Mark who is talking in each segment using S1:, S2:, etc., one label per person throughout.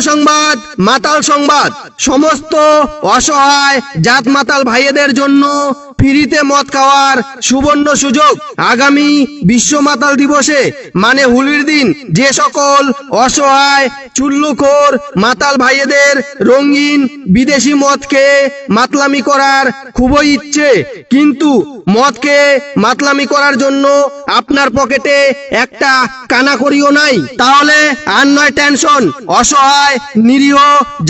S1: সংবাদ, মাতাল সংবাদ। সমস্ত অসহায় জাত মাতাল ভাইয়েদের জন্য ফ্রিতে মদ খাওয়ার সুবর্ণ সুযোগ। আগামী বিশ্ব মাতাল দিবসে মানে হোলির দিন যে সকল অসহায় চুল্লুখোর মাতাল ভাইয়েদের রঙিন বিদেশি মদ খেয়ে মাতলামি করার খুবই ইচ্ছে, কিন্তু মদ খেয়ে মাতলামি করার জন্য আপনার পকেটে একটা কানাকড়িও নাই, তাহলে আর নয় টেনশন। অসহায় নিরীহ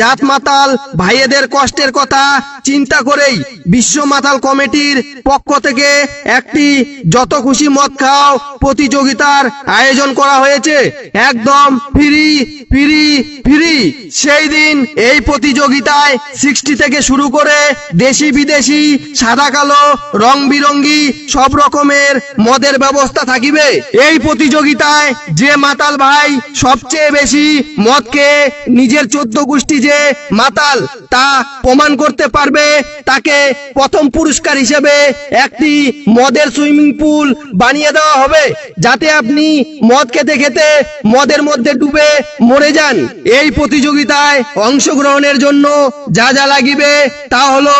S1: জাত মাতাল ভাইয়েদের কষ্টের কথা চিন্তা করেই বিশ্ব মাতাল কমিটির পক্ষ থেকে একটি যত খুশি মদ খাও প্রতিযোগিতার আয়োজন করা হয়েছে। একদম ফ্রি ফ্রি ফ্রি। সেই দিন এই প্রতিযোগিতায় 60 থেকে শুরু করে দেশি বিদেশি সাদা কালো রং বিরঙ্গি সব রকমের মদের ব্যবস্থা থাকিবে। এই প্রতিযোগিতায় যে মাতাল ভাই সবচেয়ে বেশি মদ খেয়ে নিজের 14 গোষ্ঠী যে মাতাল তা প্রমাণ করতে পারবে তাকে প্রথম পুরস্কার হিসেবে একটি মদের সুইমিং পুল বানিয়ে দেওয়া হবে, যাতে আপনি মদ খেতে খেতে মদের মধ্যে ডুবে মরে যান। এই প্রতিযোগিতায় অংশগ্রহণের জন্য যা যা লাগিবে তা হলো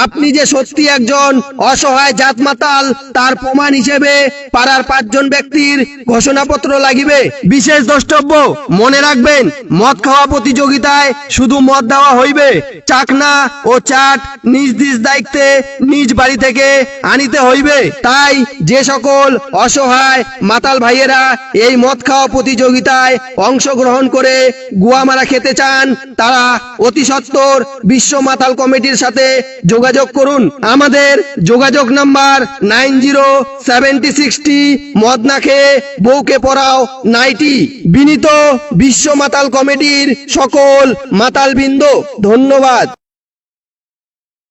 S1: আপনি যে সত্যি একজন অসহায় জাত মাতাল তার প্রমাণ হিসেবে পাড়ার 5 জন ব্যক্তির ঘোষণাপত্র লাগিবে। বিশেষ দ্রষ্টব্য, মনে রাখবেন মদ খাওয়া প্রতিযোগিতায় শুধু মদ দেওয়া হইবে, চাকনা ও চাট নিজ নিজ দায়িত্বে নিজ বাড়ি থেকে আনিতে হইবে। তাই যে সকল অসহায় মাতাল ভাইয়েরা এই মদ খাওয়া প্রতিযোগিতায় অংশগ্রহণ করে গুয়ামারা খেতে চান তারা অতি সত্বর বিশ্ব মাতাল কমিটির সাথে যোগাযোগ করুন। আমাদের যোগাযোগ নাম্বার 907060 মদ না খেয়ে বউকে পড়াও 90। বিনীত বিশ্ব মাতাল কমিটির সকল মাতাল বৃন্দ, ধন্যবাদ।